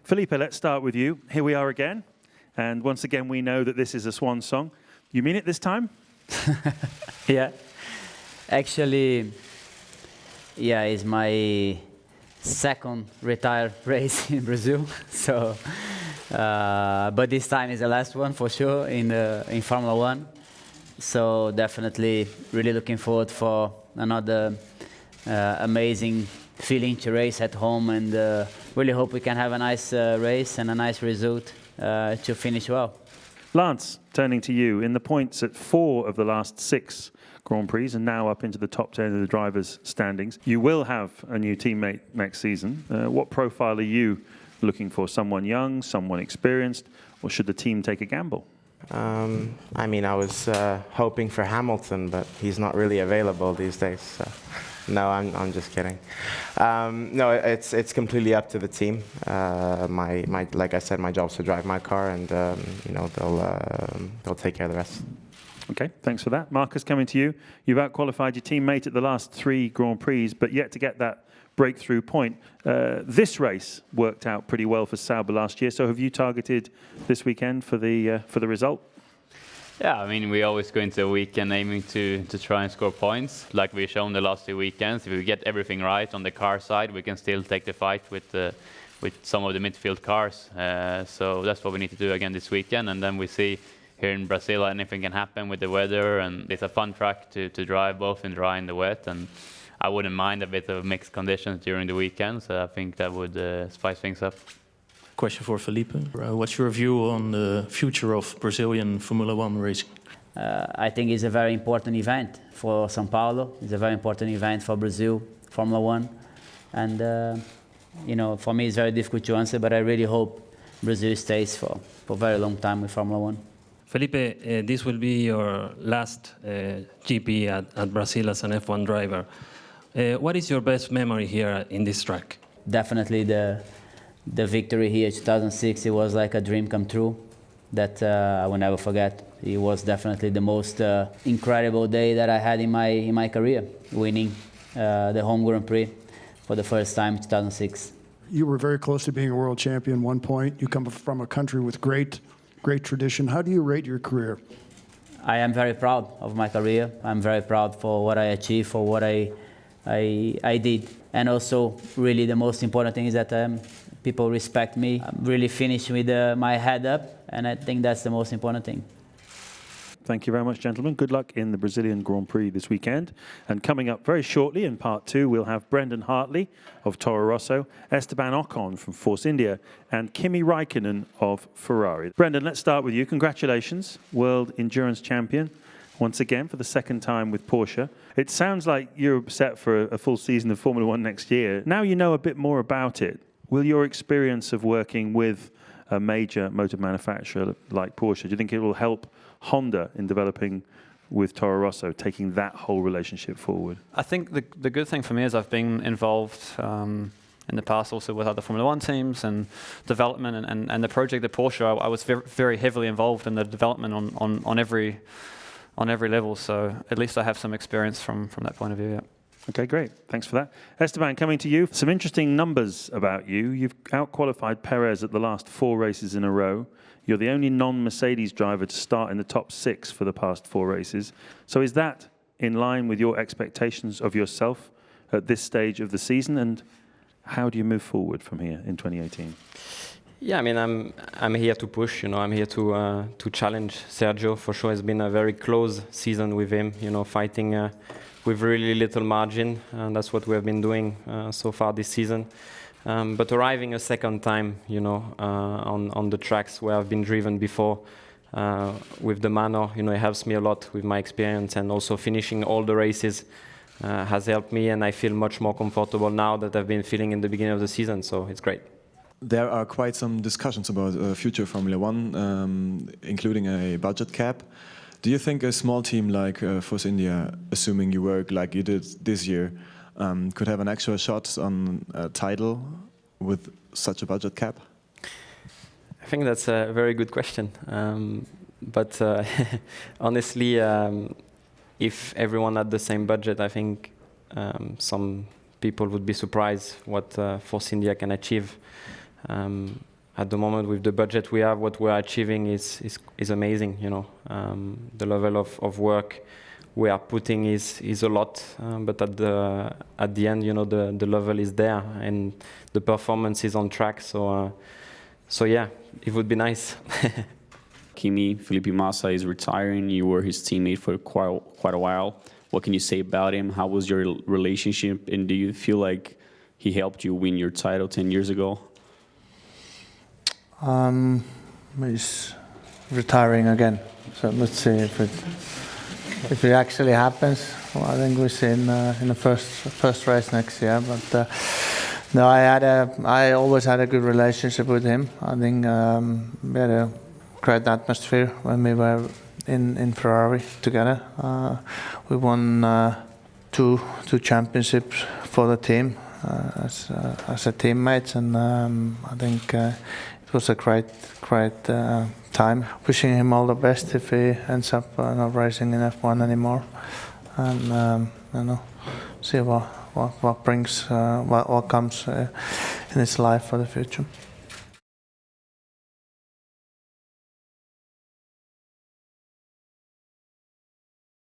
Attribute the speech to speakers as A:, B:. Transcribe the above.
A: Felipe, let's start with you. Here we are again. And once again, we know that this is a swan song. You mean it this time?
B: Yeah. Actually, yeah, it's my second retired race in Brazil. So, but this time is the last one for sure in Formula One. So definitely really looking forward for another amazing feeling to race at home, and really hope we can have a nice race and a nice result to finish well.
A: Lance, turning to you, in the points at 4 of the last 6 Grand Prix and now up into the top 10 of the drivers' standings. You will have a new teammate next season. What profile are you looking for? Someone young, someone experienced, or should the team take a gamble?
C: I mean, I was hoping for Hamilton, but he's not really available these days. So. No, I'm just kidding. No, it's completely up to the team. Like I said, my job's to drive my car, and you know, they'll take care of the rest.
A: Okay, thanks for that. Marcus, coming to you. You've outqualified your teammate at the last 3 Grand Prix, but yet to get that breakthrough point. This race worked out pretty well for Sauber last year. So have you targeted this weekend for the result?
D: Yeah, I mean, we always go into a weekend aiming to try and score points, like we've shown the last 2 weekends. If we get everything right on the car side, we can still take the fight with some of the midfield cars. So that's what we need to do again this weekend, and then we see here in Brazil anything can happen with the weather, and it's a fun track to drive both in dry and the wet, and I wouldn't mind a bit of mixed conditions during the weekend, so I think that would spice things up.
E: Question for Felipe. What's your view on the future of Brazilian Formula One racing?
B: I think it's a very important event for São Paulo. It's a very important event for Brazil, Formula One. And, you know, for me it's very difficult to answer, but I really hope Brazil stays for a very long time with Formula One.
F: Felipe, this will be your last GP at Brazil as an F1 driver. What is your best memory here in this track?
B: Definitely the victory here in 2006, it was like a dream come true that I will never forget. It was definitely the most incredible day that I had in my career, winning the home Grand Prix for the first time in 2006.
G: You were very close to being a world champion at one point. You come from a country with great tradition. How do you rate your career?
B: I am very proud of my career. I'm very proud for what I achieved, for what I did. And also, really, the most important thing is that people respect me. I'm really finished with my head up, and I think that's the most important thing.
A: Thank you very much, gentlemen. Good luck in the Brazilian Grand Prix this weekend. And coming up very shortly in part 2, we'll have Brendan Hartley of Toro Rosso, Esteban Ocon from Force India, and Kimi Räikkönen of Ferrari. Brendan, let's start with you. Congratulations, World Endurance Champion, once again for the second time with Porsche. It sounds like you're set for a full season of Formula One next year. Now you know a bit more about it. Will your experience of working with a major motor manufacturer like Porsche, do you think it will help Honda in developing with Toro Rosso, taking that whole relationship forward?
H: I think the good thing for me is I've been involved in the past also with other Formula One teams and development and the project at Porsche. I was very heavily involved in the development on every level, so at least I have some experience from that point of view. Yeah.
A: Okay, great. Thanks for that. Esteban, coming to you. Some interesting numbers about you. You've outqualified Perez at the last 4 races in a row. You're the only non-Mercedes driver to start in the top 6 for the past 4 races. So is that in line with your expectations of yourself at this stage of the season? And how do you move forward from here in 2018?
I: Yeah, I mean, I'm here to push. You know, I'm here to challenge Sergio. For sure, it's been a very close season with him. You know, fighting with really little margin, and that's what we have been doing so far this season. But arriving a second time, you know, on the tracks where I've been driven before, with the manor, you know, it helps me a lot with my experience, and also finishing all the races has helped me, and I feel much more comfortable now that I've been feeling in the beginning of the season. So it's great.
J: There are quite some discussions about future Formula One, including a budget cap. Do you think a small team like Force India, assuming you work like you did this year, could have an actual shot on a title with such a budget cap?
I: I think that's a very good question. But honestly, if everyone had the same budget, I think some people would be surprised what Force India can achieve. at the moment with the budget we have, what we're achieving is amazing. You know, the level of work we are putting is a lot, but at the end, you know, the level is there and the performance is on track. So yeah, it would be nice.
K: Kimi, Felipe Massa is retiring. You were his teammate for quite a while. What can you say about him? How was your relationship? And do you feel like he helped you win your title 10 years ago?
L: He's retiring again. So let's see if it actually happens. Well, I think we'll see in the first race next year. But no, I always had a good relationship with him. I think we had a great atmosphere when we were in Ferrari together. We won two championships for the team as a teammates, and I think it was a great time. Wishing him all the best if he ends up not racing in F1 anymore, and you know, see what brings what comes in his life for the future.